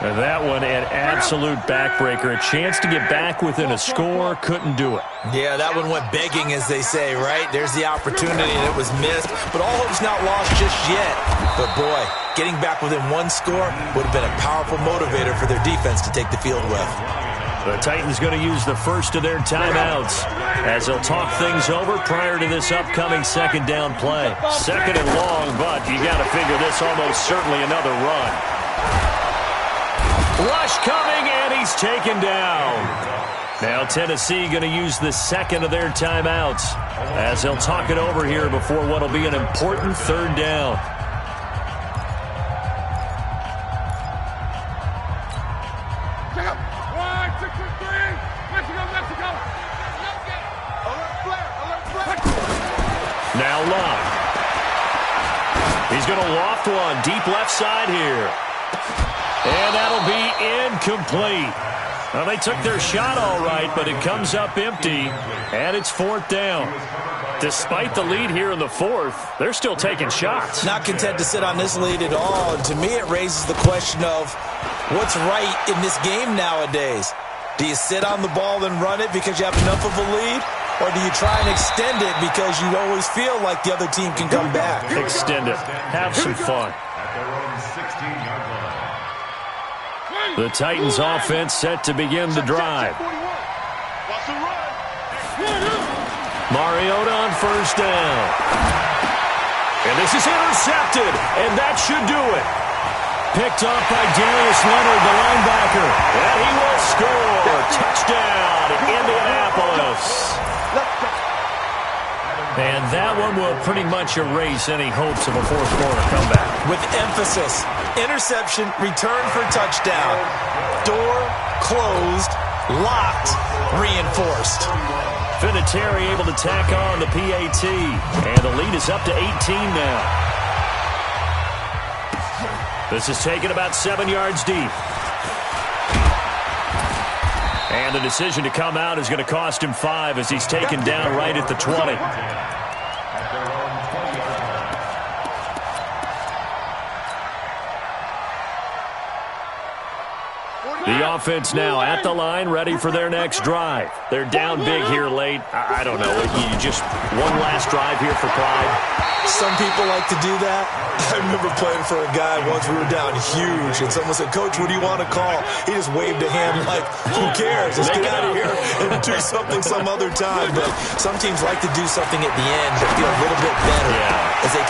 And that one, an absolute backbreaker. A chance to get back within a score, couldn't do it. Yeah, that one went begging, as they say, right? There's the opportunity, and it was missed. But all hope's not lost just yet. But, boy, getting back within one score would have been a powerful motivator for their defense to take the field with. The Titans going to use the first of their timeouts as they'll talk things over prior to this upcoming 2nd down play. 2nd and long, but you got to figure this almost certainly another run. Rush coming, and he's taken down. Now Tennessee going to use the 2nd of their timeouts as they'll talk it over here before what will be an important 3rd down. Now Locke. He's going to loft one deep left side here. And that'll be incomplete. Well, they took their shot all right, but it comes up empty, and it's 4th down. Despite the lead here in the 4th, they're still taking shots. Not content to sit on this lead at all. And to me, it raises the question of what's right in this game nowadays. Do you sit on the ball and run it because you have enough of a lead? Or do you try and extend it because you always feel like the other team can come back? Extend it. Have some fun. The Titans offense set to begin the drive. Mariota on first down. And this is intercepted, and that should do it. Picked up by Darius Leonard, the linebacker. And he will score. Touchdown, Indianapolis. And that one will pretty much erase any hopes of a 4th quarter comeback. With emphasis, interception, return for touchdown. Door closed, locked, reinforced. Vinatieri able to tack on the PAT. And the lead is up to 18 now. This is taken about 7 yards deep. And the decision to come out is going to cost him 5 as he's taken down right at the 20. The offense now at the line, ready for their next drive. They're down big here late. I don't know. You just one last drive here for pride. Some people like to do that. I remember playing for a guy once. We were down huge, and someone said, "Coach, what do you want to call?" He just waved a hand like, "Who cares? Let's get out of here and do something some other time." But some teams like to do something at the end to feel a little bit better as they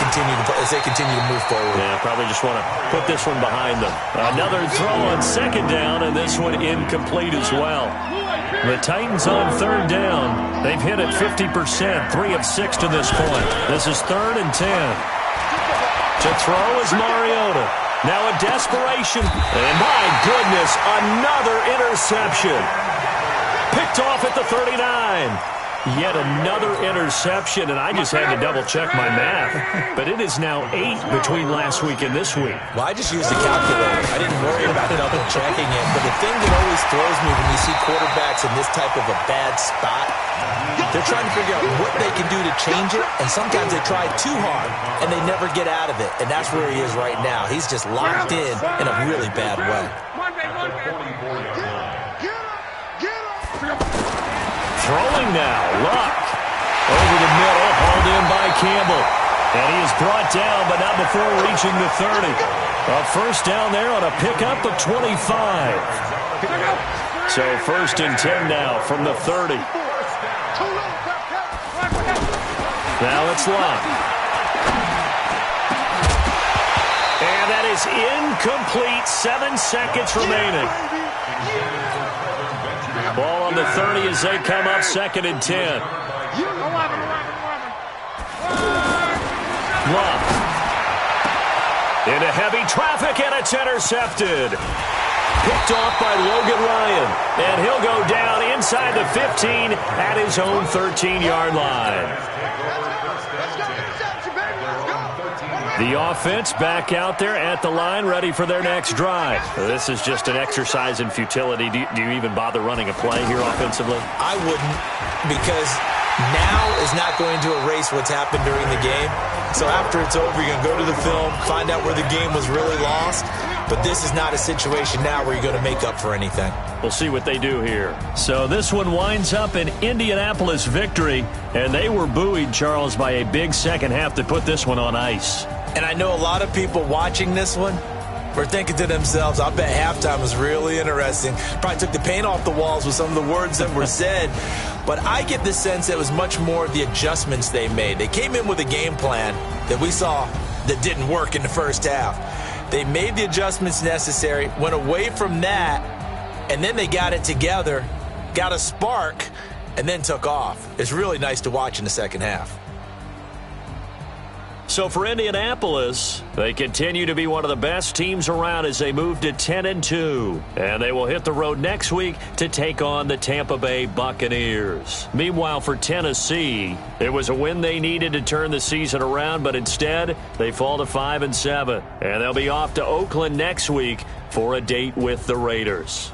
continue to move forward. Yeah, probably just want to put this one behind them. Another throw on second down, and this one incomplete as well. The Titans on third down. They've hit it 50%, 3 of 6 to this point. This is 3rd and 10. To throw is Mariota. Now a desperation. And my goodness, another interception. Picked off at the 39. Yet another interception, and I just had to double-check my math. But it is now 8 between last week and this week. Well, I just used the calculator. I didn't worry about double-checking it. But the thing that always throws me when you see quarterbacks in this type of a bad spot, they're trying to figure out what they can do to change it, and sometimes they try too hard, and they never get out of it. And that's where he is right now. He's just locked in a really bad way. Throwing now, Luck. Over the middle, hauled in by Campbell. And he is brought down, but not before reaching the 30. A first down there on a pickup of 25. So 1st and 10 now from the 30. Now it's Luck. And that is incomplete. 7 seconds remaining. Ball on the 30 as they come up 2nd and 10. Luck. Into heavy traffic, and it's intercepted. Picked off by Logan Ryan. And he'll go down inside the 15 at his own 13-yard line. The offense back out there at the line, ready for their next drive. This is just an exercise in futility. Do you even bother running a play here offensively? I wouldn't, because now is not going to erase what's happened during the game. So after it's over, you're going to go to the film, find out where the game was really lost. But this is not a situation now where you're going to make up for anything. We'll see what they do here. So this one winds up an Indianapolis victory, and they were buoyed, Charles, by a big second half that put this one on ice. And I know a lot of people watching this one were thinking to themselves, I bet halftime was really interesting. Probably took the paint off the walls with some of the words that were said. But I get the sense that it was much more the adjustments they made. They came in with a game plan that we saw that didn't work in the first half. They made the adjustments necessary, went away from that, and then they got it together, got a spark, and then took off. It's really nice to watch in the second half. So for Indianapolis, they continue to be one of the best teams around as they move to 10-2. And they will hit the road next week to take on the Tampa Bay Buccaneers. Meanwhile, for Tennessee, it was a win they needed to turn the season around, but instead, they fall to 5-7. And they'll be off to Oakland next week for a date with the Raiders.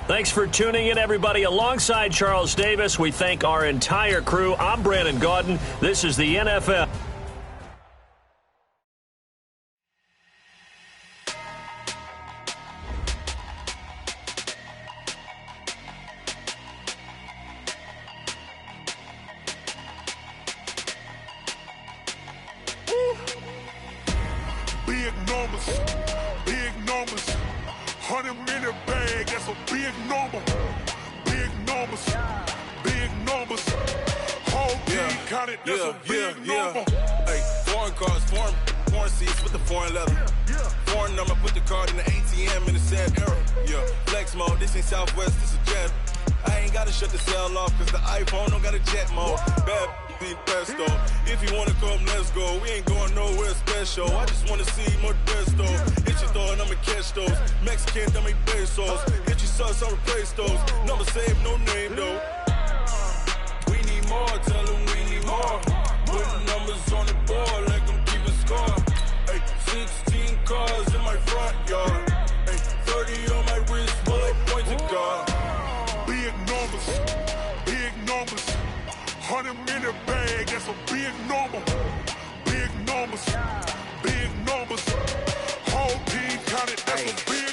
Thanks for tuning in, everybody. Alongside Charles Davis, we thank our entire crew. I'm Brandon Gaudin. This is the NFL. Big numbers, big numbers. 100-minute bag, that's a big number. Big numbers, big numbers. Whole team counted, that's a big number. Hey, foreign cars, foreign seats with the foreign leather. Foreign number, put the card in the ATM in the sad era. Yeah, flex mode, this ain't Southwest, this is jet. I ain't gotta shut the cell off, cause the iPhone don't got a jet mode. Bad be pesto. If you wanna come, let's go. We ain't going nowhere special. I just wanna see more Modesto. Hit your thought, I'ma catch those. Mexican, dummy pesos. Hit your sus, I'll replace those. Number save, no name though. We need more, tell them we need more. Putting numbers on the board, like I'm keeping score. Hey, 16 cars in my front yard. Hey, 30 on my wrist, bullet points of God. Big numbers, big numbers. 100-minute bag, that's a big number. Big numbers, big numbers. Whole team counted, that's a big